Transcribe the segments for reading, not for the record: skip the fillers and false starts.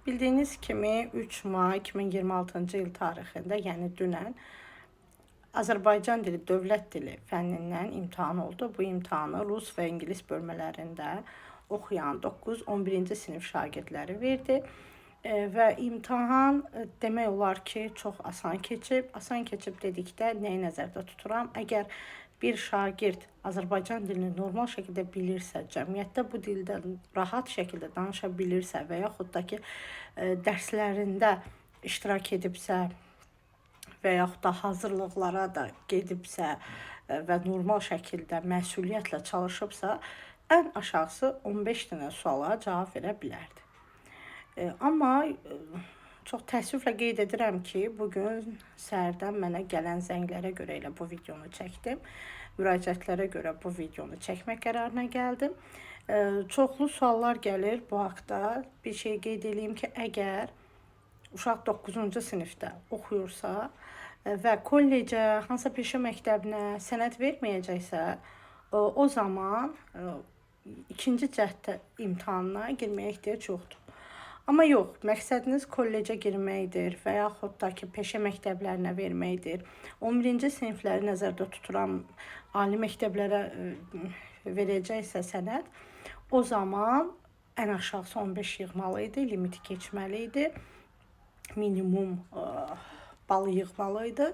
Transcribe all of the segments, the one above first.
Bildiğiniz kimi 3 may 2026-cı il tarixində, yəni dünən Azərbaycan dili dövlət dili fənnindən imtahan oldu. Bu imtahanı rus və ingilis bölmələrində oxuyan 9-11-ci sinif şagirdləri verdi. Və imtahan demək olar ki, çox asan keçib. Asan keçib dedikdə nəyi nəzərdə tuturam? Əgər bir şagird Azərbaycan dilini normal şəkildə bilirsə, cəmiyyətdə bu dildən rahat şəkildə danışa bilirsə və yaxud da ki, dərslərində iştirak edibsə və yaxud da hazırlıqlara da gedibsə və normal şəkildə məsuliyyətlə çalışıbsa, ən aşağısı 15 dənə suala cavab verə bilərdi. Amma çox təəssüflə qeyd edirəm ki, bugün səhərdən mənə gələn zənglərə görə elə bu videonu çəkdim. Müraciətlərə görə bu videonu çəkmək qərarına gəldim. Çoxlu suallar gəlir bu haqda. Bir şey qeyd edeyim ki, əgər uşaq 9-cu sinifdə oxuyursa və kollecə, hansısa peşə məktəbinə sənəd verməyəcəksə, o zaman ikinci cəhd imtahanına girməyə ehtiyac yoxdur. Amma yox, məqsədiniz kollecə girməkdir və yaxud da ki, peşə məktəblərinə verməkdir. 11-ci sinifləri nəzərdə tuturam, ali məktəblərə verəcəksə sənəd, o zaman ən aşağısı 15 yığmalı idi, limiti keçməli idi, minimum balı yığmalı idi.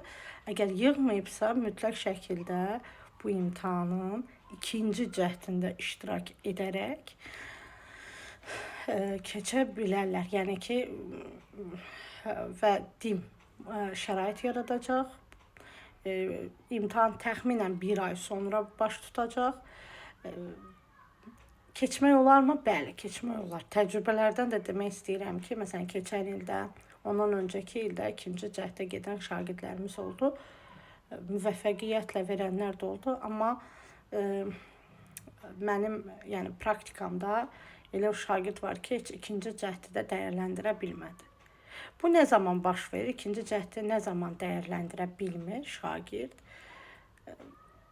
Əgər yığmayıbsa, mütləq şəkildə bu imtahanın ikinci cəhdində iştirak edərək keçə bilərlər. Yəni ki, və DİM şərait yaradacaq. İmtahan təxminən 1 ay sonra baş tutacaq. Keçmək olarmı? Bəli, keçmək olar. Təcrübələrdən də demək istəyirəm ki, məsələn, keçən ildə, ondan öncəki ildə ikinci cəhdə gedən şagirdlərimiz oldu. Müvəffəqiyyətlə verənlər də oldu. Amma mənim praktikamda elə şagird var ki, heç ikinci cəhdi də dəyərləndirə bilmədi. Bu nə zaman baş verir? İkinci cəhdi nə zaman dəyərləndirə bilmir şagird?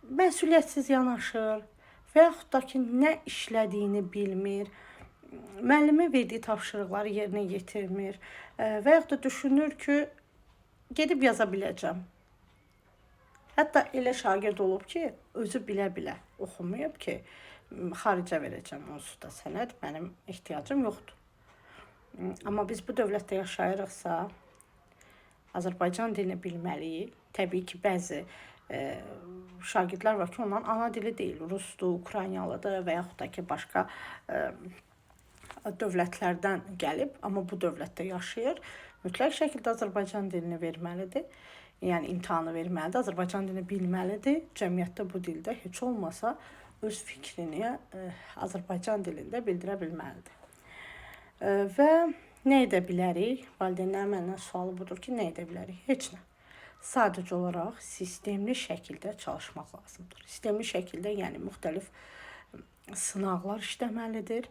Məsuliyyətsiz yanaşır və yaxud da ki, nə işlədiyini bilmir, müəllimi verdiyi tapşırıqları yerinə yetirmir və yaxud da düşünür ki, gedib yaza biləcəm. Hətta elə şagird olub ki, özü bilə-bilə oxumayıb ki, xaricə verəcəm onsuz da sənəd, mənim ehtiyacım yoxdur. Amma biz bu dövlətdə yaşayırıqsa, Azərbaycan dilini bilməliyik. Təbii ki, bəzi şagirdlər var ki, onların ana dili deyil, rusdur, ukraynalıdır və yaxud da ki, başqa dövlətlərdən gəlib, amma bu dövlətdə yaşayır. Mütləq şəkildə Azərbaycan dilini verməlidir. Yəni, imtahanı verməlidir, Azərbaycan dilini bilməlidir. Cəmiyyətdə bu dildə heç olmasa öz fikrini Azərbaycan dilində bildirə bilməlidir. Və nə edə bilərik? Valideynlərin məndən sualı budur ki, nə edə bilərik? Heç nə. Sadəcə olaraq sistemli şəkildə çalışmaq lazımdır. Sistemli şəkildə, yəni müxtəlif sınaqlar işləməlidir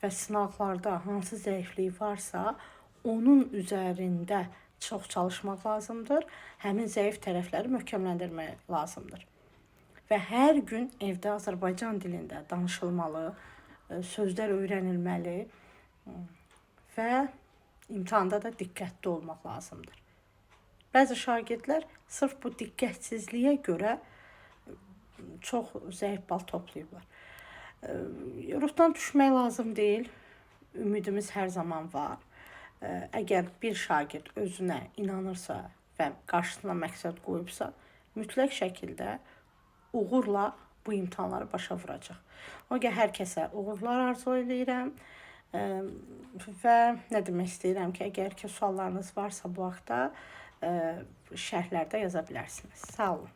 və sınaqlarda hansı zəifliyi varsa, onun üzərində çox çalışmaq lazımdır. Həmin zəif tərəfləri möhkəmləndirmək lazımdır. Və hər gün evdə Azərbaycan dilində danışılmalı, sözlər öyrənilməli və imtahanda da diqqətli olmaq lazımdır. Bəzi şagirdlər sırf bu diqqətsizliyə görə çox zəif bal toplayıblar. Ruhdan düşmək lazım deyil, ümidimiz hər zaman var. Əgər bir şagird özünə inanırsa və qarşısına məqsəd qoyubsa, mütləq şəkildə uğurla bu imtahanları başa vuracaq. O görə hər kəsə uğurlar arzu edirəm və nə demək istəyirəm ki, əgər ki, suallarınız varsa bu haqda şərhlərdə yaza bilərsiniz. Sağ olun.